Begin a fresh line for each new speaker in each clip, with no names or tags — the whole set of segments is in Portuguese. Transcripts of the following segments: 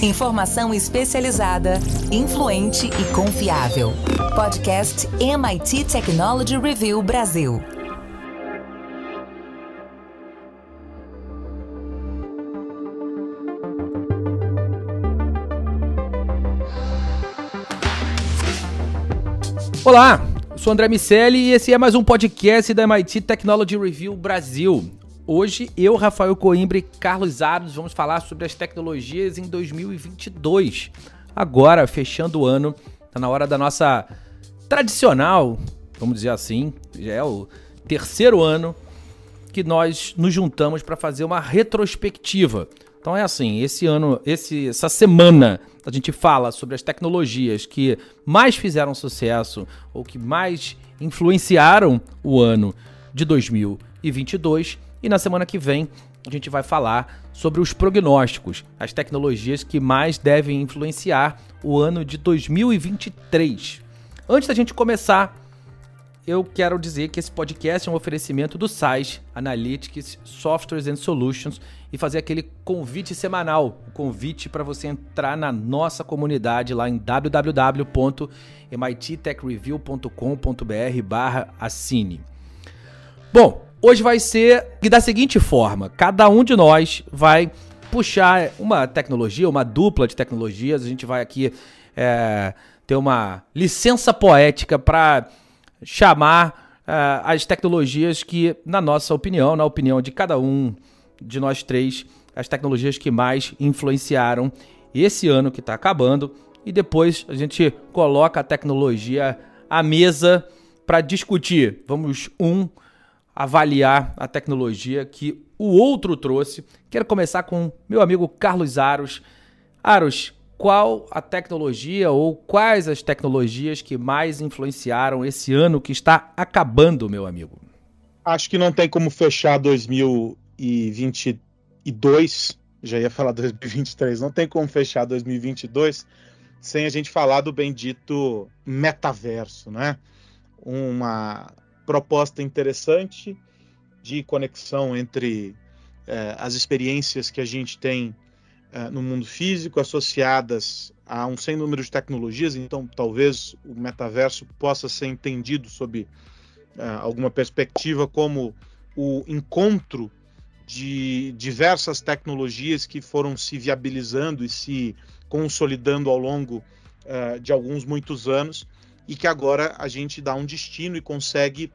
Informação especializada, influente e confiável. Podcast MIT Technology Review Brasil.
Olá, eu sou André Miceli e esse é mais um podcast da MIT Technology Review Brasil. Hoje, eu, Rafael Coimbra e Carlos Aros vamos falar sobre as tecnologias em 2022. Agora, fechando o ano, está na hora da nossa tradicional, vamos dizer assim, já é o terceiro ano que nós nos juntamos para fazer uma retrospectiva. Então é assim, essa semana a gente fala sobre as tecnologias que mais fizeram sucesso ou que mais influenciaram o ano de 2022 e na semana que vem a gente vai falar sobre os prognósticos, as tecnologias que mais devem influenciar o ano de 2023. Antes da gente começar, eu quero dizer que esse podcast é um oferecimento do SAIS Analytics Softwares and Solutions e fazer aquele convite semanal, o convite para você entrar na nossa comunidade lá em www.mittechreview.com.br/assine. Bom, hoje vai ser da seguinte forma, cada um de nós vai puxar uma tecnologia, uma dupla de tecnologias, a gente vai aqui ter uma licença poética para chamar as tecnologias que, na nossa opinião, na opinião de cada um de nós três, as tecnologias que mais influenciaram esse ano que está acabando, e depois a gente coloca a tecnologia à mesa para discutir. Vamos avaliar a tecnologia que o outro trouxe. Quero começar com meu amigo Carlos Aros. Aros, qual a tecnologia ou quais as tecnologias que mais influenciaram esse ano que está acabando, meu amigo?
Acho que não tem como fechar 2022, já ia falar 2023, não tem como fechar 2022 sem a gente falar do bendito metaverso, né? Uma proposta interessante de conexão entre as experiências que a gente tem no mundo físico, associadas a um sem número de tecnologias. Então talvez o metaverso possa ser entendido sob alguma perspectiva como o encontro de diversas tecnologias que foram se viabilizando e se consolidando ao longo de muitos anos, e que agora a gente dá um destino e consegue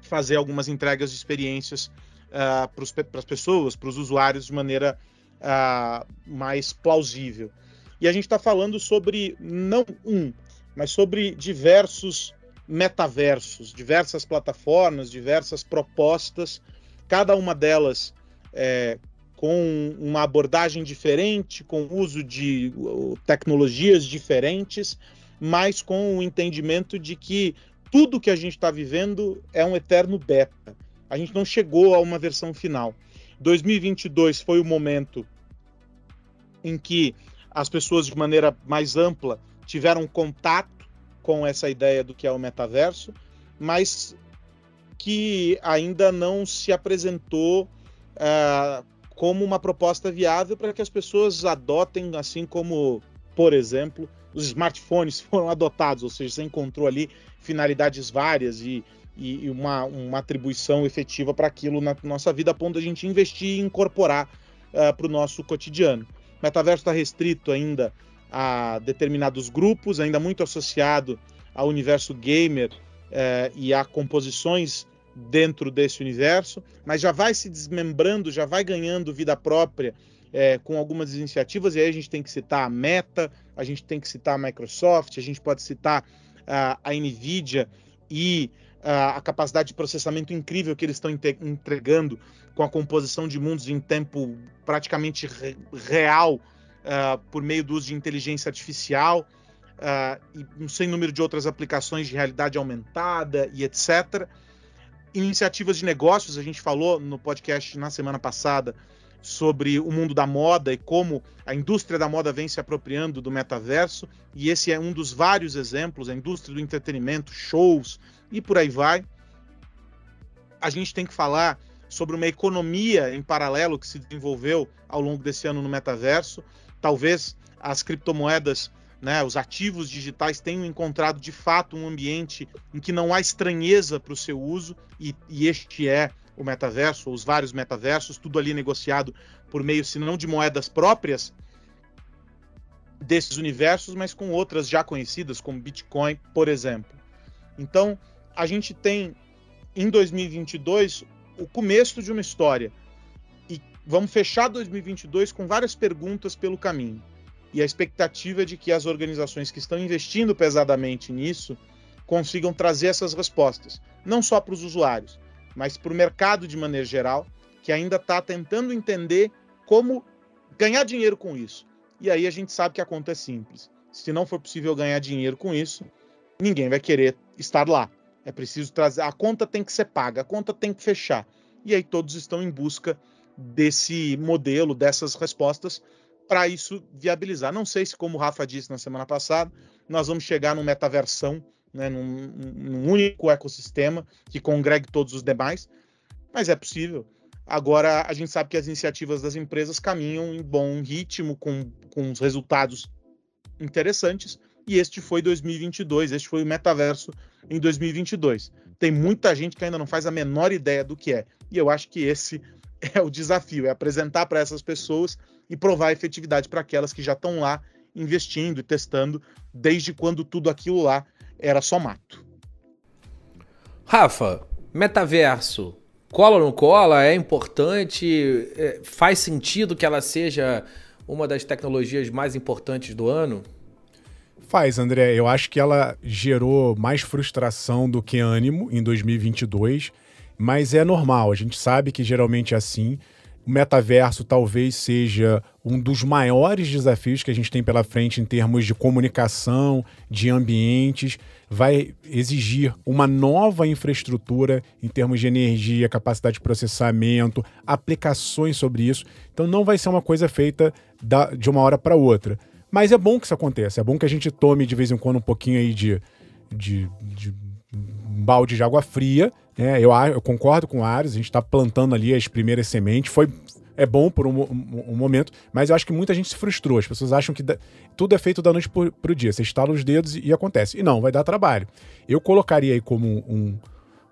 fazer algumas entregas de experiências para as pessoas, para os usuários, de maneira mais plausível. E a gente está falando sobre não mas sobre diversos metaversos, diversas plataformas, diversas propostas, cada uma delas com uma abordagem diferente, com o uso de tecnologias diferentes, mas com o entendimento de que tudo que a gente está vivendo é um eterno beta. A gente não chegou a uma versão final. 2022 foi o momento em que as pessoas, de maneira mais ampla, tiveram contato com essa ideia do que é o metaverso, mas que ainda não se apresentou como uma proposta viável para que as pessoas adotem, assim como, por exemplo, os smartphones foram adotados, ou seja, você encontrou ali finalidades várias e uma atribuição efetiva para aquilo na nossa vida, a ponto de a gente investir e incorporar para o nosso cotidiano. O metaverso está restrito ainda a determinados grupos, ainda muito associado ao universo gamer e a composições dentro desse universo, mas já vai se desmembrando, já vai ganhando vida própria com algumas iniciativas, e aí a gente tem que citar a Meta, a gente tem que citar a Microsoft, a gente pode citar a NVIDIA e a capacidade de processamento incrível que eles estão entregando com a composição de mundos em tempo praticamente real por meio do uso de inteligência artificial e um sem número de outras aplicações de realidade aumentada e etc. Iniciativas de negócios, a gente falou no podcast na semana passada sobre o mundo da moda e como a indústria da moda vem se apropriando do metaverso, e esse é um dos vários exemplos, a indústria do entretenimento, shows e por aí vai. A gente tem que falar sobre uma economia em paralelo que se desenvolveu ao longo desse ano no metaverso. Talvez as criptomoedas, né, os ativos digitais tenham encontrado de fato um ambiente em que não há estranheza para o seu uso, e este é o metaverso, ou os vários metaversos, tudo ali negociado por meio, se não de moedas próprias desses universos, mas com outras já conhecidas, como Bitcoin, por exemplo. Então, a gente tem, em 2022, o começo de uma história. E vamos fechar 2022 com várias perguntas pelo caminho. E a expectativa é de que as organizações que estão investindo pesadamente nisso consigam trazer essas respostas. Não só para os usuários, mas para o mercado de maneira geral, que ainda está tentando entender como ganhar dinheiro com isso. E aí a gente sabe que a conta é simples. Se não for possível ganhar dinheiro com isso, ninguém vai querer estar lá. É preciso trazer, a conta tem que ser paga, a conta tem que fechar. E aí todos estão em busca desse modelo, dessas respostas, para isso viabilizar. Não sei se, como o Rafa disse na semana passada, nós vamos chegar num metaversão, né, num único ecossistema que congregue todos os demais, mas é possível. Agora, a gente sabe que as iniciativas das empresas caminham em bom ritmo, com os resultados interessantes, e este foi 2022, este foi o metaverso em 2022. Tem muita gente que ainda não faz a menor ideia do que é, e eu acho que esse é o desafio, é apresentar para essas pessoas e provar a efetividade para aquelas que já estão lá investindo e testando, desde quando tudo aquilo lá era só mato.
Rafa, metaverso, cola ou não cola? É importante? Faz sentido que ela seja uma das tecnologias mais importantes do ano?
Faz, André. Eu acho que ela gerou mais frustração do que ânimo em 2022, mas é normal. A gente sabe que geralmente é assim. O metaverso talvez seja um dos maiores desafios que a gente tem pela frente em termos de comunicação, de ambientes. Vai exigir uma nova infraestrutura em termos de energia, capacidade de processamento, aplicações sobre isso. Então não vai ser uma coisa feita de uma hora para outra. Mas é bom que isso aconteça. É bom que a gente tome de vez em quando um pouquinho aí de um balde de água fria. Né? Eu concordo com o Ares, a gente está plantando ali as primeiras sementes. É bom por um momento, mas eu acho que muita gente se frustrou. As pessoas acham que tudo é feito da noite pro dia. Você estala os dedos e acontece. E não, vai dar trabalho. Eu colocaria aí como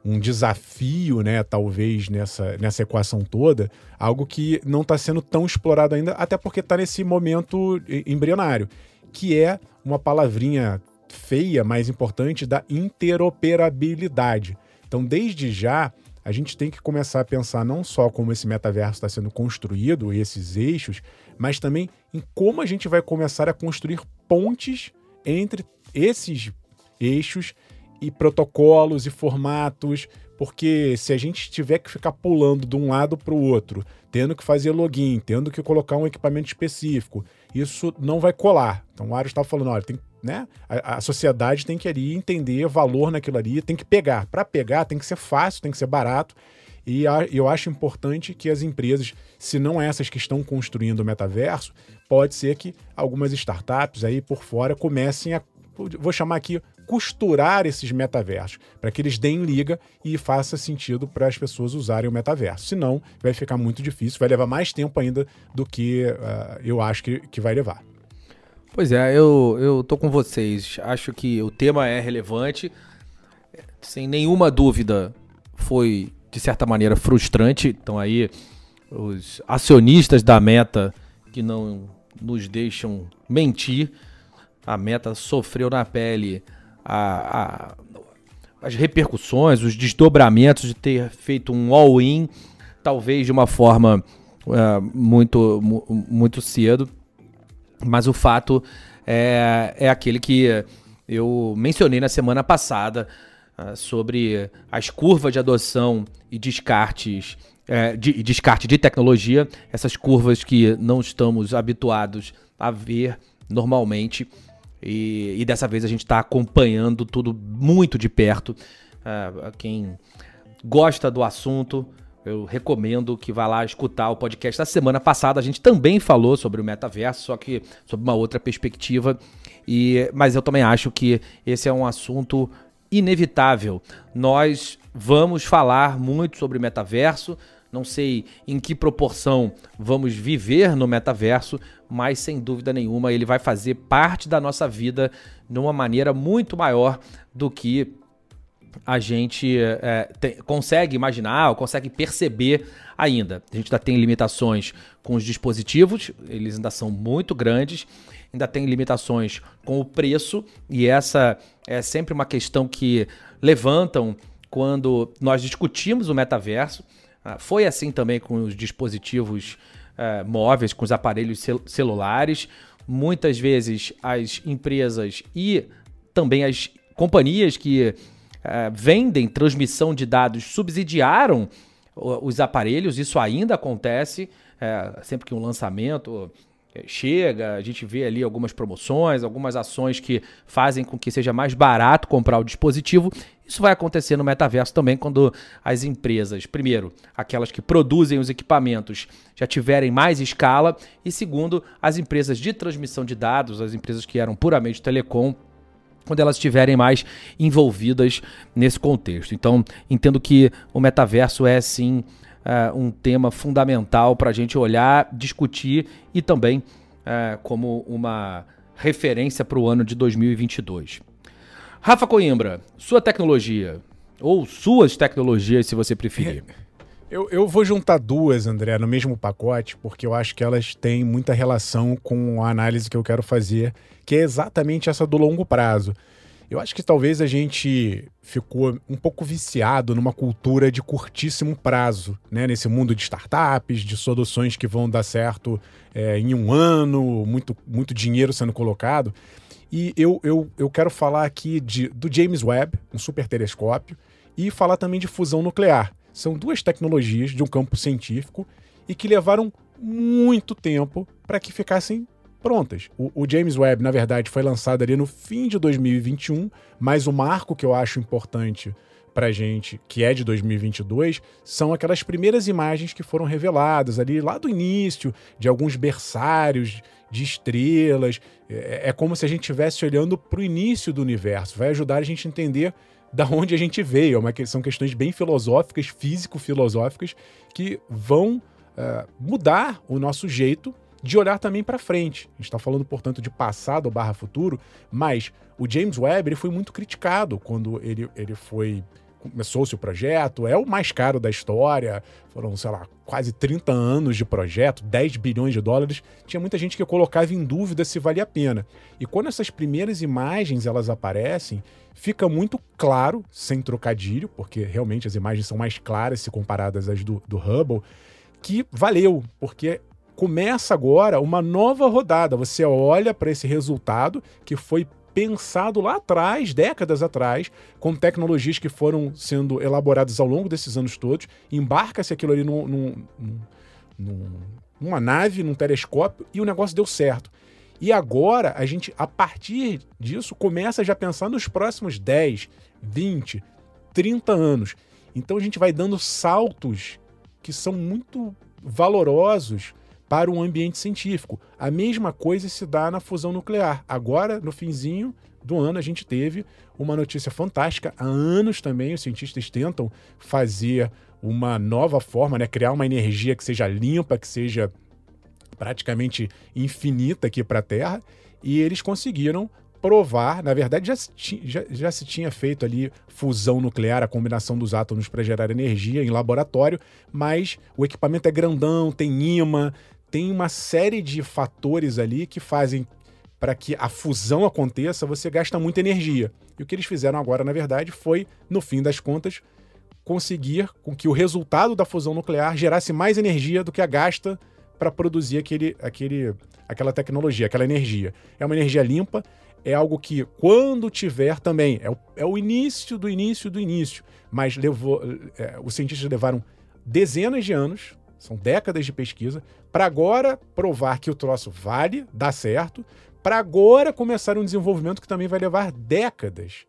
um desafio, né, talvez, nessa equação toda, algo que não está sendo tão explorado ainda, até porque está nesse momento embrionário, que é uma palavrinha feia, mas importante, da interoperabilidade. Então, desde já, a gente tem que começar a pensar não só como esse metaverso está sendo construído, esses eixos, mas também em como a gente vai começar a construir pontes entre esses eixos e protocolos e formatos, porque se a gente tiver que ficar pulando de um lado para o outro, tendo que fazer login, tendo que colocar um equipamento específico, isso não vai colar. Então o Ares estava falando, olha, né, a sociedade tem que ali entender valor naquilo ali, tem que pegar. Para pegar tem que ser fácil, tem que ser barato. E eu acho importante que as empresas, se não essas que estão construindo o metaverso, pode ser que algumas startups aí por fora comecem a, vou chamar aqui, costurar esses metaversos, para que eles deem liga e faça sentido para as pessoas usarem o metaverso. Senão, vai ficar muito difícil, vai levar mais tempo ainda do que eu acho que vai levar.
Pois é, eu tô com vocês. Acho que o tema é relevante. Sem nenhuma dúvida, foi, de certa maneira, frustrante. Então aí, os acionistas da Meta que não nos deixam mentir. A Meta sofreu na pele as repercussões, os desdobramentos de ter feito um all-in, talvez de uma forma muito cedo, mas o fato é aquele que eu mencionei na semana passada sobre as curvas de adoção e descarte de tecnologia, essas curvas que não estamos habituados a ver normalmente. E dessa vez a gente está acompanhando tudo muito de perto. Quem gosta do assunto, eu recomendo que vá lá escutar o podcast da semana passada. A gente também falou sobre o metaverso, só que sob uma outra perspectiva. Mas eu também acho que esse é um assunto inevitável. Nós vamos falar muito sobre metaverso. não sei em que proporção vamos viver no metaverso, mas sem dúvida nenhuma ele vai fazer parte da nossa vida de uma maneira muito maior do que a gente consegue imaginar ou consegue perceber ainda. A gente ainda tem limitações com os dispositivos, eles ainda são muito grandes, ainda tem limitações com o preço, e essa é sempre uma questão que levantam quando nós discutimos o metaverso. Foi assim também com os dispositivos móveis, com os aparelhos celulares. Muitas vezes as empresas e também as companhias que vendem transmissão de dados subsidiaram os aparelhos. Isso ainda acontece sempre que um lançamento chega, a gente vê ali algumas promoções, algumas ações que fazem com que seja mais barato comprar o dispositivo. Isso vai acontecer no metaverso também, quando as empresas, primeiro, aquelas que produzem os equipamentos, já tiverem mais escala, e segundo, as empresas de transmissão de dados, as empresas que eram puramente telecom, quando elas estiverem mais envolvidas nesse contexto. Então, entendo que o metaverso é, sim, um tema fundamental para a gente olhar, discutir e também como uma referência para o ano de 2022. Rafa Coimbra, sua tecnologia, ou suas tecnologias, se você preferir.
Eu vou juntar duas, André, no mesmo pacote, porque eu acho que elas têm muita relação com a análise que eu quero fazer, que é exatamente essa do longo prazo. Eu acho que talvez a gente ficou um pouco viciado numa cultura de curtíssimo prazo, né? Nesse mundo de startups, de soluções que vão dar certo em um ano, muito dinheiro sendo colocado. E eu quero falar aqui do James Webb, um super telescópio, e falar também de fusão nuclear. São duas tecnologias de um campo científico e que levaram muito tempo para que ficassem prontas. O James Webb, na verdade, foi lançado ali no fim de 2021, mas o marco que eu acho importante pra gente, que é de 2022, são aquelas primeiras imagens que foram reveladas ali lá do início, de alguns berçários de estrelas. É como se a gente estivesse olhando para o início do universo. Vai ajudar a gente a entender da onde a gente veio. São questões bem filosóficas, físico-filosóficas, que vão mudar o nosso jeito de olhar também para frente. A gente está falando, portanto, de passado / futuro, mas o James Webb ele foi muito criticado quando ele começou-se o projeto. É o mais caro da história, foram, sei lá, quase 30 anos de projeto, 10 bilhões de dólares. Tinha muita gente que colocava em dúvida se valia a pena. E quando essas primeiras imagens elas aparecem, fica muito claro, sem trocadilho, porque realmente as imagens são mais claras se comparadas às do Hubble, que valeu, porque começa agora uma nova rodada. Você olha para esse resultado que foi pensado lá atrás, décadas atrás, com tecnologias que foram sendo elaboradas ao longo desses anos todos, embarca-se aquilo ali numa nave, num telescópio, e o negócio deu certo. E agora, a gente, a partir disso, começa já a pensar nos próximos 10, 20, 30 anos. Então a gente vai dando saltos que são muito valorosos para um ambiente científico. A mesma coisa se dá na fusão nuclear. Agora, no finzinho do ano, a gente teve uma notícia fantástica. Há anos também os cientistas tentam fazer uma nova forma, né? Criar uma energia que seja limpa, que seja praticamente infinita aqui para a Terra, e eles conseguiram provar. Na verdade, já se tinha feito ali fusão nuclear, a combinação dos átomos para gerar energia em laboratório, mas o equipamento é grandão, tem imã, tem uma série de fatores ali que fazem para que a fusão aconteça, você gasta muita energia. E o que eles fizeram agora, na verdade, foi, no fim das contas, conseguir com que o resultado da fusão nuclear gerasse mais energia do que a gasta para produzir aquela tecnologia, aquela energia. É uma energia limpa, é algo que, quando tiver também, é o início do início do início, mas os cientistas levaram dezenas de anos, são décadas de pesquisa, para agora provar que o troço vale, dá certo, para agora começar um desenvolvimento que também vai levar décadas.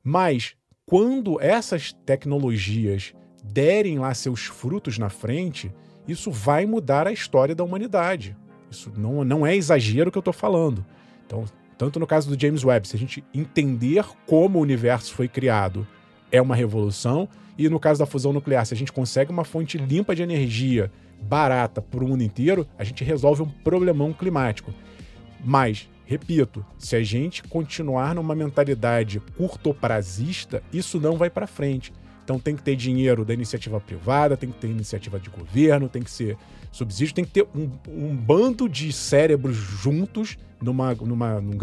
Mas quando essas tecnologias derem lá seus frutos na frente, isso vai mudar a história da humanidade. Isso não é exagero que eu estou falando. Então, tanto no caso do James Webb, se a gente entender como o universo foi criado é uma revolução. E no caso da fusão nuclear, se a gente consegue uma fonte limpa de energia barata para o mundo inteiro, a gente resolve um problemão climático. Mas, repito, se a gente continuar numa mentalidade curtoprazista, isso não vai para frente. Então tem que ter dinheiro da iniciativa privada, tem que ter iniciativa de governo, tem que ser subsídio, tem que ter um bando de cérebros juntos num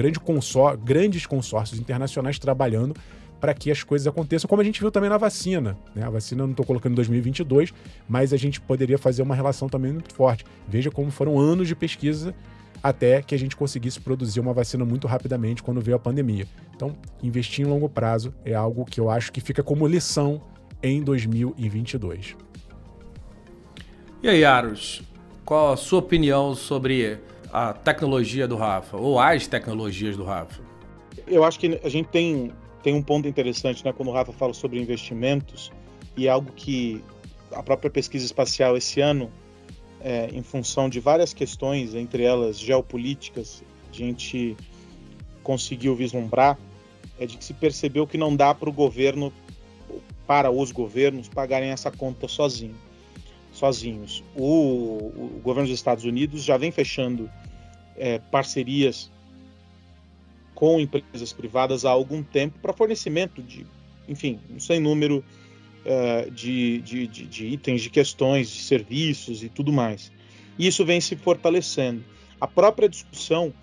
grandes consórcios internacionais trabalhando para que as coisas aconteçam, como a gente viu também na vacina, né? A vacina eu não estou colocando em 2022, mas a gente poderia fazer uma relação também muito forte. Veja como foram anos de pesquisa até que a gente conseguisse produzir uma vacina muito rapidamente quando veio a pandemia. Então, investir em longo prazo é algo que eu acho que fica como lição em 2022.
E aí, Aros, qual a sua opinião sobre a tecnologia do Rafa, ou as tecnologias do Rafa?
Eu acho que a gente tem um ponto interessante, né, quando o Rafa fala sobre investimentos, e é algo que a própria pesquisa espacial esse ano, em função de várias questões, entre elas geopolíticas, a gente conseguiu vislumbrar, é de que se percebeu que não dá para os governos pagarem essa conta sozinhos. O governo dos Estados Unidos já vem fechando parcerias com empresas privadas há algum tempo para fornecimento de, enfim, um sem número de itens, de questões, de serviços e tudo mais. E isso vem se fortalecendo. A própria discussão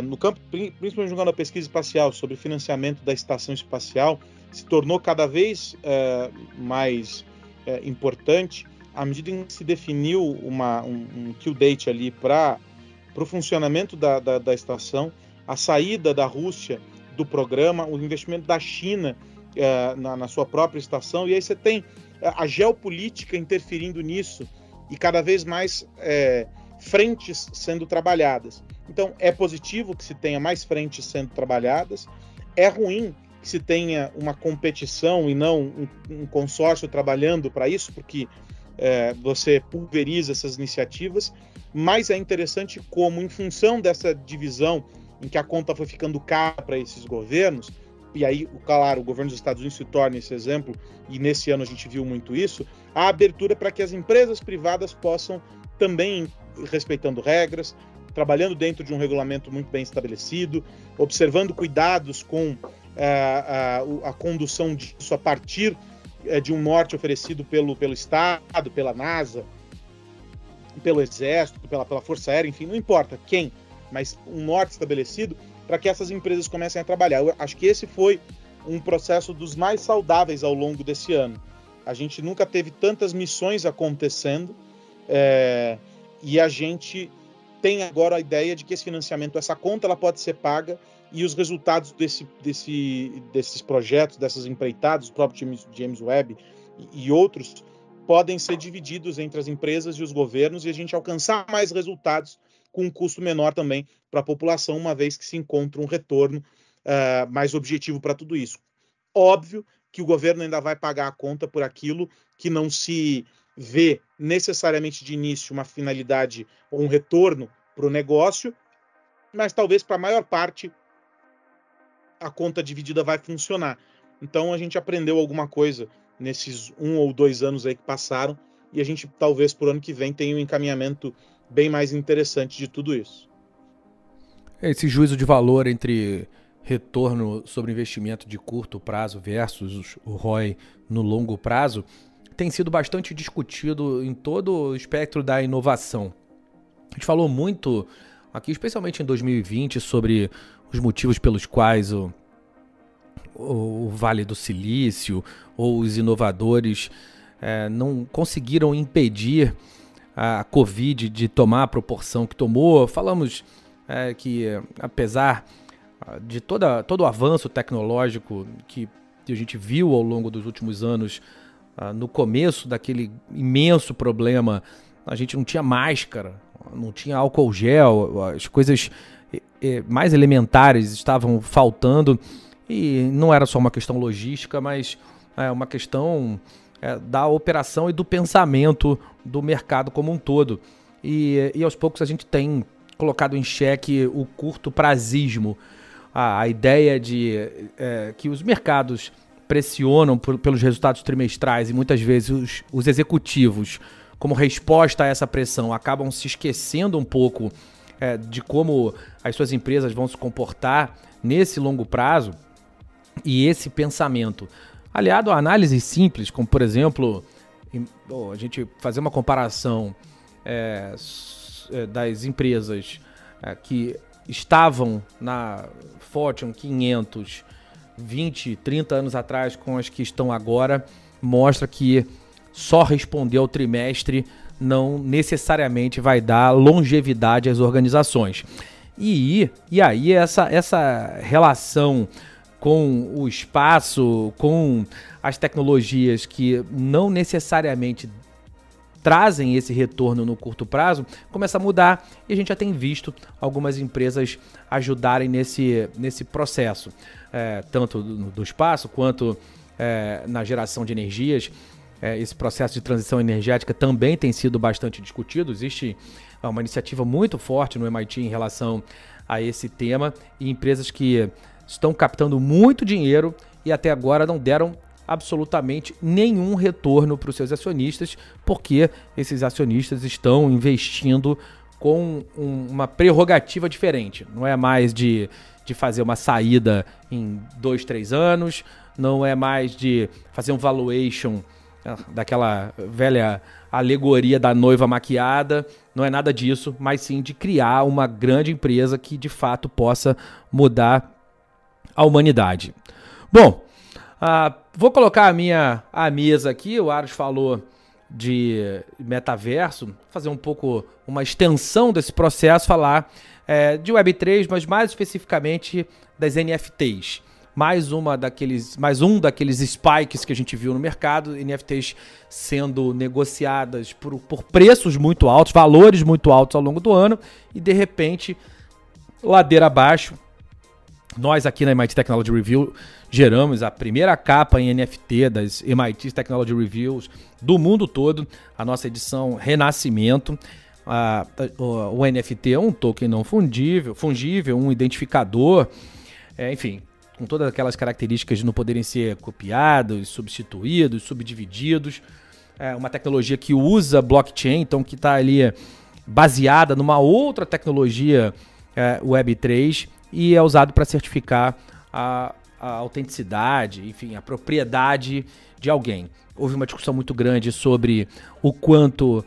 no campo, principalmente jogando a pesquisa espacial, sobre financiamento da estação espacial, se tornou cada vez mais importante à medida em que se definiu um kill date ali para o funcionamento da estação, a saída da Rússia do programa, o investimento da China na sua própria estação, e aí você tem a geopolítica interferindo nisso e cada vez mais frentes sendo trabalhadas. Então é positivo que se tenha mais frentes sendo trabalhadas, é ruim que se tenha uma competição e não um consórcio trabalhando para isso, porque você pulveriza essas iniciativas, mas é interessante como, em função dessa divisão em que a conta foi ficando cara para esses governos, e aí, claro, o governo dos Estados Unidos se torna esse exemplo, e nesse ano a gente viu muito isso, a abertura para que as empresas privadas possam também, respeitando regras, trabalhando dentro de um regulamento muito bem estabelecido, observando cuidados com a condução disso a partir de um norte oferecido pelo Estado, pela NASA, pelo Exército, pela Força Aérea, enfim, não importa quem, mas um norte estabelecido para que essas empresas comecem a trabalhar. Eu acho que esse foi um processo dos mais saudáveis ao longo desse ano. A gente nunca teve tantas missões acontecendo e a gente tem agora a ideia de que esse financiamento, essa conta, ela pode ser paga e os resultados desses projetos, dessas empreitadas, o próprio James Webb e outros, podem ser divididos entre as empresas e os governos e a gente alcançar mais resultados com um custo menor também para a população, uma vez que se encontra um retorno mais objetivo para tudo isso. Óbvio que o governo ainda vai pagar a conta por aquilo que não se vê necessariamente de início uma finalidade ou um retorno para o negócio, mas talvez para a maior parte a conta dividida vai funcionar. Então a gente aprendeu alguma coisa nesses 1 ou 2 anos aí que passaram e a gente talvez por ano que vem tenha um encaminhamento bem mais interessante de tudo isso.
Esse juízo de valor entre retorno sobre investimento de curto prazo versus o ROI no longo prazo tem sido bastante discutido em todo o espectro da inovação. A gente falou muito aqui, especialmente em 2020, sobre os motivos pelos quais o Vale do Silício ou os inovadores não conseguiram impedir a Covid de tomar a proporção que tomou. Falamos que, apesar de todo o avanço tecnológico que a gente viu ao longo dos últimos anos, no começo daquele imenso problema, a gente não tinha máscara, não tinha álcool gel, as coisas mais elementares estavam faltando, e não era só uma questão logística, mas uma questão da operação e do pensamento do mercado como um todo. E aos poucos a gente tem colocado em xeque o curto prazismo, a ideia de que os mercados pressionam pelos resultados trimestrais e muitas vezes os executivos, como resposta a essa pressão, acabam se esquecendo um pouco de como as suas empresas vão se comportar nesse longo prazo, e esse pensamento, aliado a análises simples, como por exemplo, a gente fazer uma comparação das empresas que estavam na Fortune 500 20, 30 anos atrás com as que estão agora, mostra que só responder ao trimestre não necessariamente vai dar longevidade às organizações. E aí essa relação com o espaço, com as tecnologias que não necessariamente trazem esse retorno no curto prazo, começa a mudar, e a gente já tem visto algumas empresas ajudarem nesse processo, tanto do espaço quanto na geração de energias. Esse processo de transição energética também tem sido bastante discutido. Existe uma iniciativa muito forte no MIT em relação a esse tema, e empresas que estão captando muito dinheiro e até agora não deram absolutamente nenhum retorno para os seus acionistas, porque esses acionistas estão investindo com uma prerrogativa diferente. Não é mais de fazer uma saída em 2, 3 anos, não é mais de fazer um valuation daquela velha alegoria da noiva maquiada, não é nada disso, mas sim de criar uma grande empresa que de fato possa mudar a humanidade. Bom, vou colocar a mesa aqui. O Aros falou de metaverso, fazer um pouco uma extensão desse processo, falar de Web3, mas mais especificamente das NFTs. Mais um daqueles spikes que a gente viu no mercado, NFTs sendo negociadas por preços muito altos, valores muito altos ao longo do ano, e de repente, ladeira abaixo. Nós aqui na MIT Technology Review geramos a primeira capa em NFT das MIT Technology Reviews do mundo todo, a nossa edição Renascimento. O NFT é um token não fungível, um identificador, enfim, com todas aquelas características de não poderem ser copiados, substituídos, subdivididos. Uma tecnologia que usa blockchain, então que está ali baseada numa outra tecnologia Web3, e é usado para certificar a autenticidade, enfim, a propriedade de alguém. Houve uma discussão muito grande sobre o quanto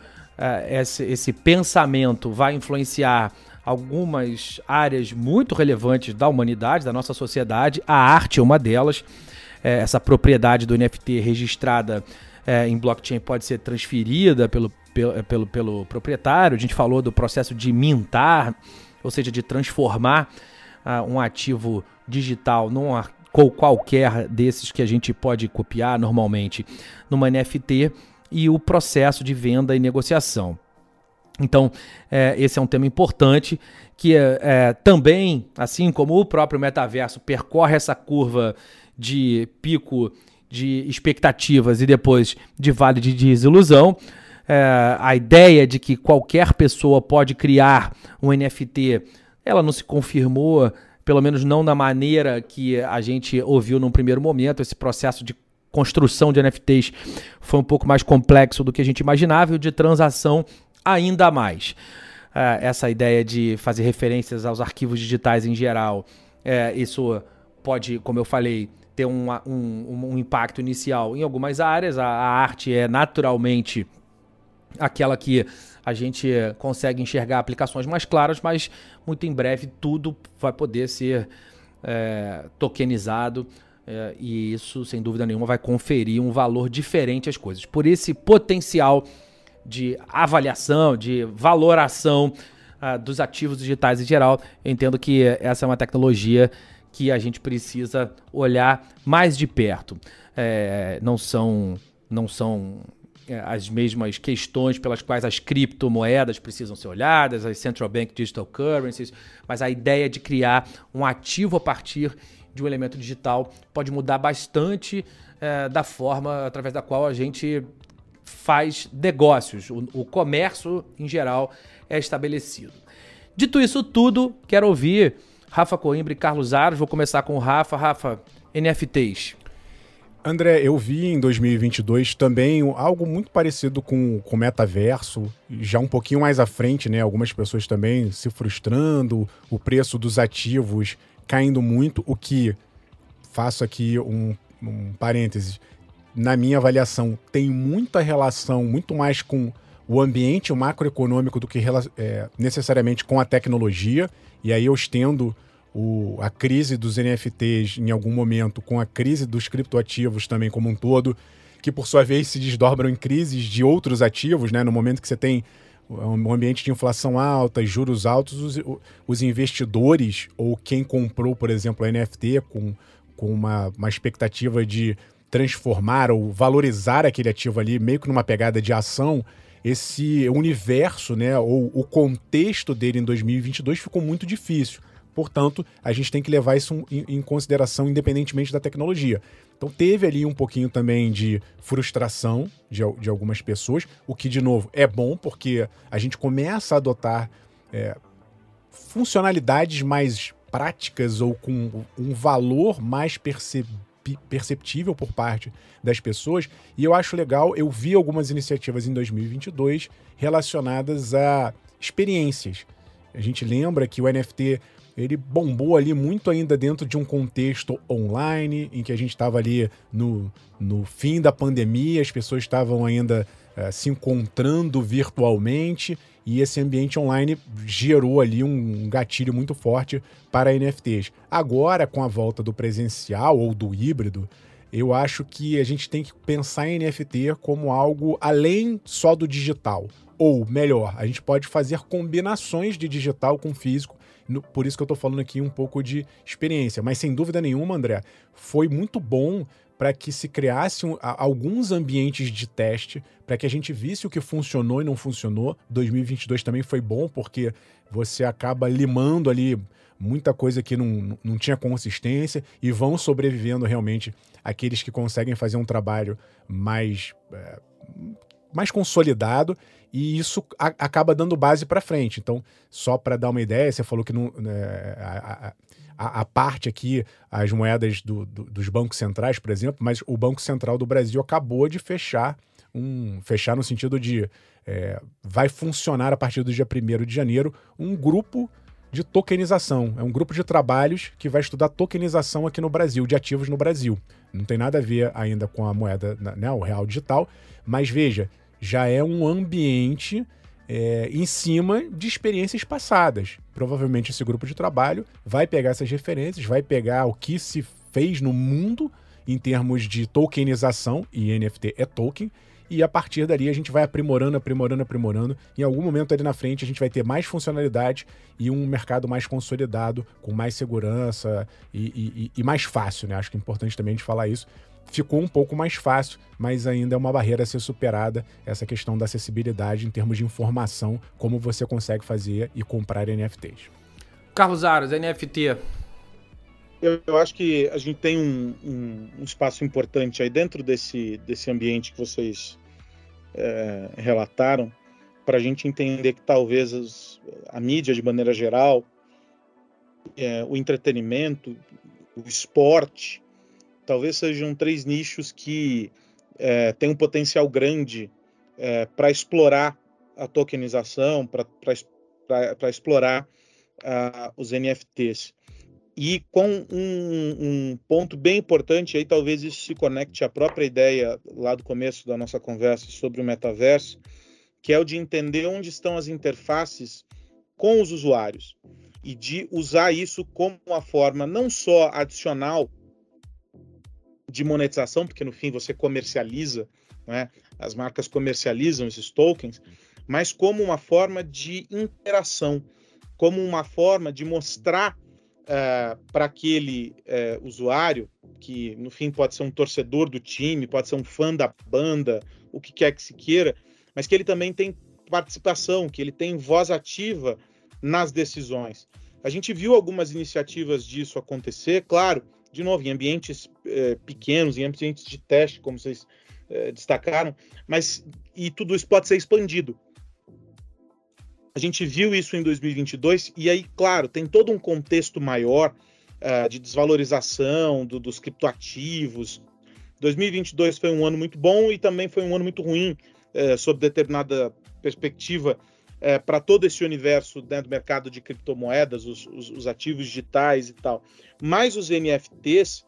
esse pensamento vai influenciar algumas áreas muito relevantes da humanidade, da nossa sociedade. A arte é uma delas. Essa propriedade do NFT registrada em blockchain pode ser transferida pelo proprietário. A gente falou do processo de mintar, ou seja, de transformar um ativo digital qualquer desses que a gente pode copiar normalmente numa NFT, e o processo de venda e negociação. Então, esse é um tema importante que também, assim como o próprio metaverso percorre essa curva de pico de expectativas e depois de vale de desilusão, a ideia de que qualquer pessoa pode criar um NFT, ela não se confirmou, pelo menos não da maneira que a gente ouviu num primeiro momento. Esse processo de construção de NFTs foi um pouco mais complexo do que a gente imaginava, e o de transação ainda mais. Essa ideia de fazer referências aos arquivos digitais em geral, isso pode, como eu falei, ter um impacto inicial em algumas áreas. A arte é naturalmente aquela que a gente consegue enxergar aplicações mais claras, mas muito em breve tudo vai poder ser tokenizado, e isso, sem dúvida nenhuma, vai conferir um valor diferente às coisas. Por esse potencial de avaliação, de valoração dos ativos digitais em geral, eu entendo que essa é uma tecnologia que a gente precisa olhar mais de perto. Não são as mesmas questões pelas quais as criptomoedas precisam ser olhadas, as Central Bank Digital Currencies, mas a ideia de criar um ativo a partir de um elemento digital pode mudar bastante da forma através da qual a gente faz negócios. O comércio, em geral, é estabelecido. Dito isso tudo, quero ouvir Rafa Coimbra e Carlos Aros. Vou começar com o Rafa. Rafa, NFTs.
André, eu vi em 2022 também algo muito parecido com o metaverso, já um pouquinho mais à frente, né? Algumas pessoas também se frustrando, o preço dos ativos caindo muito, o que, faço aqui um parêntese, na minha avaliação, tem muita relação, muito mais com o ambiente macroeconômico do que necessariamente com a tecnologia, e aí eu estendo a crise dos NFTs em algum momento com a crise dos criptoativos também como um todo, que por sua vez se desdobram em crises de outros ativos, né? No momento que você tem um ambiente de inflação alta, juros altos, os investidores ou quem comprou, por exemplo, a NFT com uma expectativa de transformar ou valorizar aquele ativo ali, meio que numa pegada de ação, esse universo, né, ou o contexto dele em 2022 ficou muito difícil. Portanto, a gente tem que levar isso em consideração independentemente da tecnologia. Então teve ali um pouquinho também de frustração de algumas pessoas, o que, de novo, é bom porque a gente começa a adotar funcionalidades mais práticas ou com um valor mais perceptível por parte das pessoas. E eu acho legal, eu vi algumas iniciativas em 2022 relacionadas a experiências. A gente lembra que o NFT ele bombou ali muito ainda dentro de um contexto online, em que a gente estava ali no fim da pandemia, as pessoas estavam ainda se encontrando virtualmente, e esse ambiente online gerou ali um gatilho muito forte para NFTs. Agora, com a volta do presencial ou do híbrido, eu acho que a gente tem que pensar em NFT como algo além só do digital. Ou, melhor, a gente pode fazer combinações de digital com físico. Por isso que eu estou falando aqui um pouco de experiência. Mas, sem dúvida nenhuma, André, foi muito bom para que se criasse alguns ambientes de teste, para que a gente visse o que funcionou e não funcionou. 2022 também foi bom, porque você acaba limando ali muita coisa que não tinha consistência, e vão sobrevivendo realmente aqueles que conseguem fazer um trabalho mais consolidado, e isso acaba dando base para frente. Então, só para dar uma ideia, você falou que a parte aqui, as moedas dos bancos centrais, por exemplo, mas o Banco Central do Brasil acabou de fechar no sentido de vai funcionar a partir do dia 1º de janeiro um grupo de tokenização. É um grupo de trabalhos que vai estudar tokenização aqui no Brasil, de ativos no Brasil. Não tem nada a ver ainda com a moeda, né, o real digital, mas veja, já é um ambiente em cima de experiências passadas. Provavelmente esse grupo de trabalho vai pegar essas referências, vai pegar o que se fez no mundo em termos de tokenização, e NFT é token, e a partir dali a gente vai aprimorando. Em algum momento ali na frente a gente vai ter mais funcionalidade e um mercado mais consolidado, com mais segurança e mais fácil, né? Acho que é importante também a gente falar isso. Ficou um pouco mais fácil, mas ainda é uma barreira a ser superada, essa questão da acessibilidade em termos de informação, como você consegue fazer e comprar NFTs.
Carlos Aros, NFT.
Eu acho que a gente tem um espaço importante aí dentro desse ambiente que vocês relataram, para a gente entender que talvez a mídia, de maneira geral, o entretenimento, o esporte, talvez sejam 3 nichos que têm um potencial grande para explorar a tokenização, para explorar os NFTs. E com um ponto bem importante, aí talvez isso se conecte à própria ideia lá do começo da nossa conversa sobre o metaverso, que é o de entender onde estão as interfaces com os usuários e de usar isso como uma forma não só adicional de monetização, porque no fim você comercializa, né? As marcas comercializam esses tokens, mas como uma forma de interação, como uma forma de mostrar para aquele usuário, que no fim pode ser um torcedor do time, pode ser um fã da banda, o que quer que se queira, mas que ele também tem participação, que ele tem voz ativa nas decisões. A gente viu algumas iniciativas disso acontecer, claro, de novo, em ambientes pequenos, em ambientes de teste, como vocês destacaram, e tudo isso pode ser expandido. A gente viu isso em 2022, e aí, claro, tem todo um contexto maior de desvalorização dos criptoativos, 2022 foi um ano muito bom e também foi um ano muito ruim, sob determinada perspectiva, para todo esse universo, né, do mercado de criptomoedas, os ativos digitais e tal. Mas os NFTs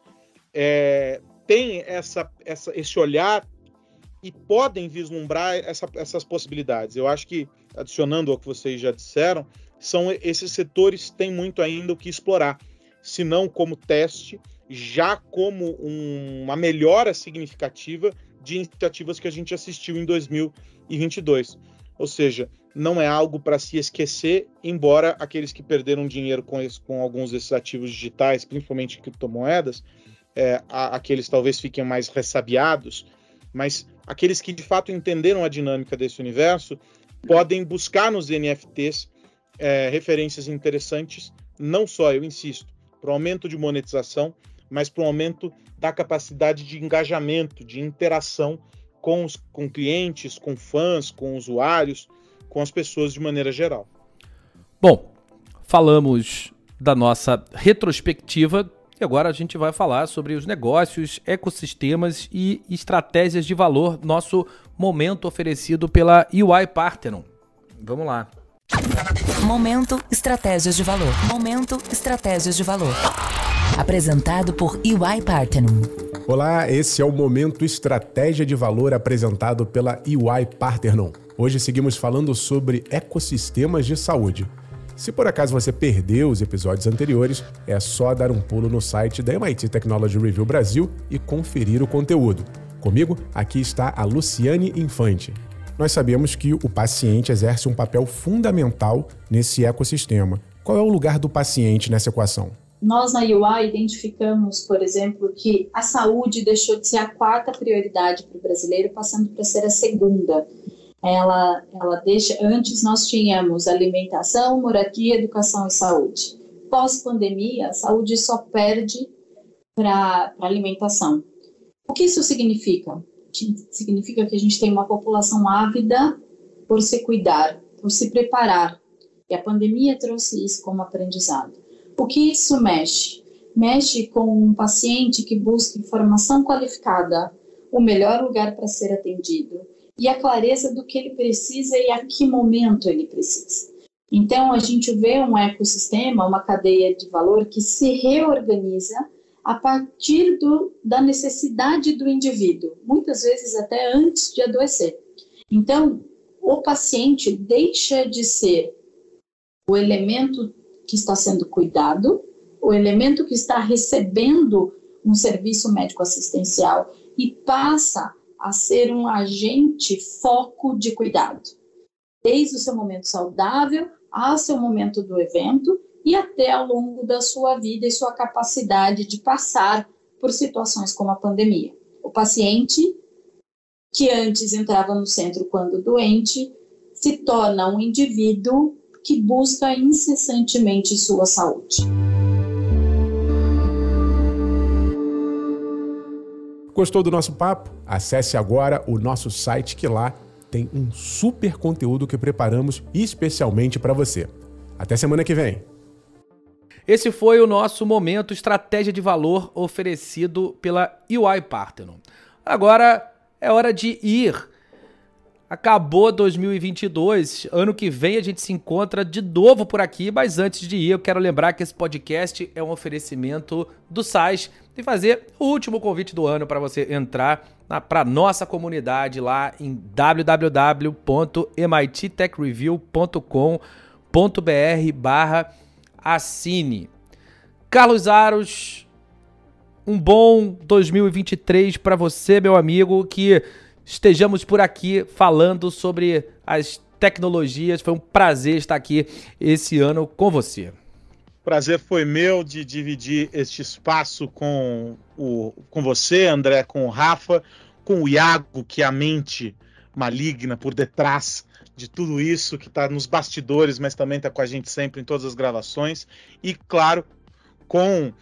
têm esse olhar e podem vislumbrar essas possibilidades. Eu acho que, adicionando ao que vocês já disseram, esses setores têm muito ainda o que explorar, se não como teste, já como uma melhora significativa de iniciativas que a gente assistiu em 2022. Ou seja, não é algo para se esquecer, embora aqueles que perderam dinheiro com alguns desses ativos digitais, principalmente criptomoedas, aqueles talvez fiquem mais ressabiados, mas aqueles que de fato entenderam a dinâmica desse universo podem buscar nos NFTs referências interessantes, não só, eu insisto, para o aumento de monetização, mas para o aumento da capacidade de engajamento, de interação com clientes, com fãs, com usuários, com as pessoas de maneira geral.
Bom, falamos da nossa retrospectiva e agora a gente vai falar sobre os negócios, ecossistemas e estratégias de valor, nosso momento oferecido pela EY Parthenon. Vamos lá.
Momento Estratégias de Valor. Momento Estratégias de Valor. Apresentado por EY Parthenon.
Olá, esse é o Momento Estratégia de Valor apresentado pela EY Parthenon. Hoje seguimos falando sobre ecossistemas de saúde. Se por acaso você perdeu os episódios anteriores, é só dar um pulo no site da MIT Technology Review Brasil e conferir o conteúdo. Comigo, aqui está a Luciane Infante. Nós sabemos que o paciente exerce um papel fundamental nesse ecossistema. Qual é o lugar do paciente nessa equação?
Nós na EY identificamos, por exemplo, que a saúde deixou de ser a quarta prioridade para o brasileiro, passando para ser a segunda. Ela deixa. Antes nós tínhamos alimentação, moradia, educação e saúde. Pós-pandemia, a saúde só perde para alimentação. O que isso significa? Significa que a gente tem uma população ávida por se cuidar, por se preparar. E a pandemia trouxe isso como aprendizado. O que isso mexe? Mexe com um paciente que busca informação qualificada, o melhor lugar para ser atendido e a clareza do que ele precisa e a que momento ele precisa. Então, a gente vê um ecossistema, uma cadeia de valor que se reorganiza a partir da necessidade do indivíduo, muitas vezes até antes de adoecer. Então, o paciente deixa de ser o elemento que está sendo cuidado, o elemento que está recebendo um serviço médico-assistencial e passa a ser um agente foco de cuidado, desde o seu momento saudável ao seu momento do evento e até ao longo da sua vida e sua capacidade de passar por situações como a pandemia. O paciente, que antes entrava no centro quando doente, se torna um indivíduo que busca incessantemente sua saúde.
Gostou do nosso papo? Acesse agora o nosso site que lá tem um super conteúdo que preparamos especialmente para você. Até semana que vem!
Esse foi o nosso Momento Estratégia de Valor oferecido pela EY Parthenon. Agora é hora de ir. Acabou 2022, ano que vem a gente se encontra de novo por aqui, mas antes de ir eu quero lembrar que esse podcast é um oferecimento do SAIS e fazer o último convite do ano para você entrar para nossa comunidade lá em www.mittechreview.com.br/assine. Carlos Aros, um bom 2023 para você, meu amigo, que estejamos por aqui falando sobre as tecnologias. Foi um prazer estar aqui esse ano com você.
Prazer foi meu de dividir este espaço com você, André, com o Rafa, com o Iago, que é a mente maligna por detrás de tudo isso, que está nos bastidores, mas também está com a gente sempre em todas as gravações. E, claro, com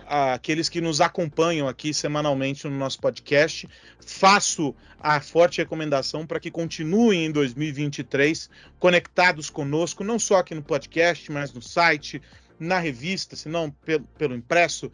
aqueles que nos acompanham aqui semanalmente no nosso podcast. Faço a forte recomendação para que continuem em 2023 conectados conosco, não só aqui no podcast, mas no site, na revista, se não pelo impresso,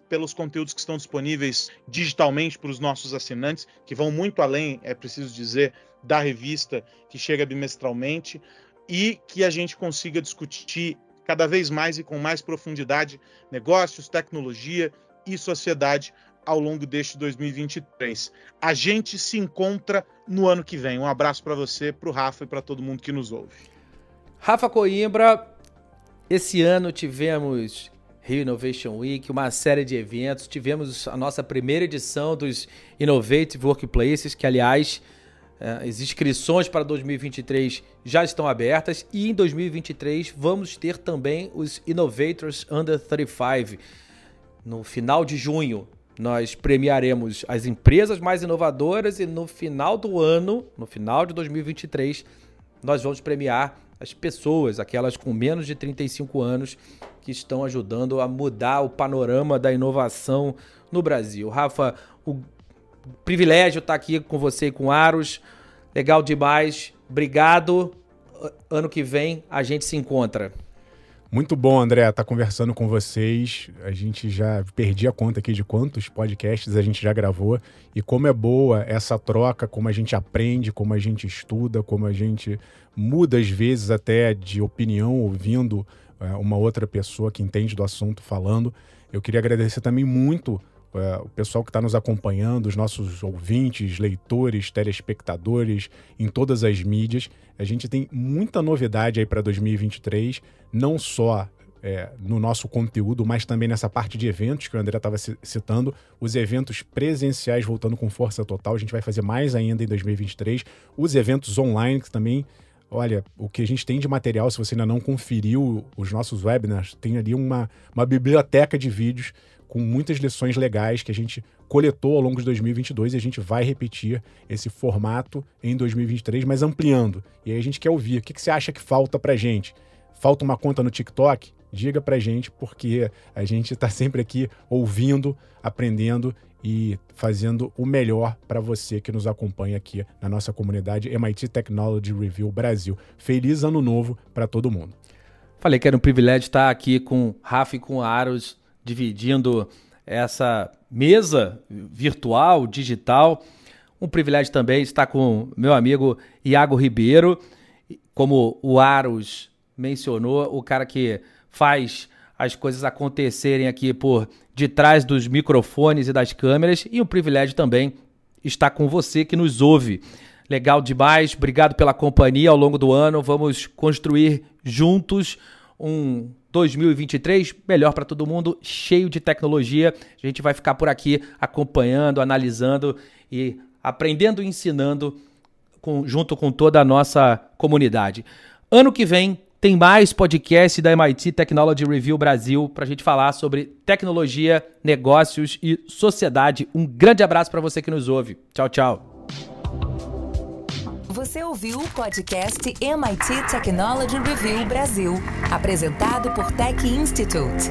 pelos conteúdos que estão disponíveis digitalmente para os nossos assinantes, que vão muito além, é preciso dizer, da revista que chega bimestralmente, e que a gente consiga discutir cada vez mais e com mais profundidade negócios, tecnologia e sociedade ao longo deste 2023. A gente se encontra no ano que vem. Um abraço para você, para o Rafa e para todo mundo que nos ouve.
Rafa Coimbra, esse ano tivemos Rio Innovation Week, uma série de eventos, tivemos a nossa primeira edição dos Innovative Workplaces, que aliás, as inscrições para 2023 já estão abertas, e em 2023 vamos ter também os Innovators Under 35. No final de junho, nós premiaremos as empresas mais inovadoras e no final do ano, no final de 2023, nós vamos premiar as pessoas, aquelas com menos de 35 anos, que estão ajudando a mudar o panorama da inovação no Brasil. Rafa, o privilégio estar aqui com você e com o Aros. Legal demais. Obrigado. Ano que vem a gente se encontra.
Muito bom, André, estar conversando com vocês. A gente já perdi a conta aqui de quantos podcasts a gente já gravou. E como é boa essa troca, como a gente aprende, como a gente estuda, como a gente muda às vezes até de opinião, ouvindo uma outra pessoa que entende do assunto falando. Eu queria agradecer também muito o pessoal que está nos acompanhando, os nossos ouvintes, leitores, telespectadores, em todas as mídias. A gente tem muita novidade aí para 2023, não só no nosso conteúdo, mas também nessa parte de eventos que o André estava citando, os eventos presenciais voltando com força total. A gente vai fazer mais ainda em 2023. Os eventos online, que também, olha, o que a gente tem de material, se você ainda não conferiu os nossos webinars, tem ali uma biblioteca de vídeos com muitas lições legais que a gente coletou ao longo de 2022 e a gente vai repetir esse formato em 2023, mas ampliando. E aí a gente quer ouvir, o que você acha que falta pra gente? Falta uma conta no TikTok? Diga pra gente, porque a gente tá sempre aqui ouvindo, aprendendo e fazendo o melhor para você que nos acompanha aqui na nossa comunidade MIT Technology Review Brasil. Feliz ano novo para todo mundo.
Falei que era um privilégio estar aqui com o Rafa e com o Aros, dividindo essa mesa virtual, digital. Um privilégio também estar com meu amigo Iago Ribeiro, como o Aros mencionou, o cara que faz as coisas acontecerem aqui por detrás dos microfones e das câmeras, e um privilégio também estar com você que nos ouve. Legal demais, obrigado pela companhia ao longo do ano, vamos construir juntos um 2023 melhor para todo mundo, cheio de tecnologia. A gente vai ficar por aqui acompanhando, analisando e aprendendo e ensinando junto com toda a nossa comunidade. Ano que vem tem mais podcast da MIT Technology Review Brasil para a gente falar sobre tecnologia, negócios e sociedade. Um grande abraço para você que nos ouve. Tchau, tchau.
Você ouviu o podcast MIT Technology Review Brasil, apresentado por Tech Institute.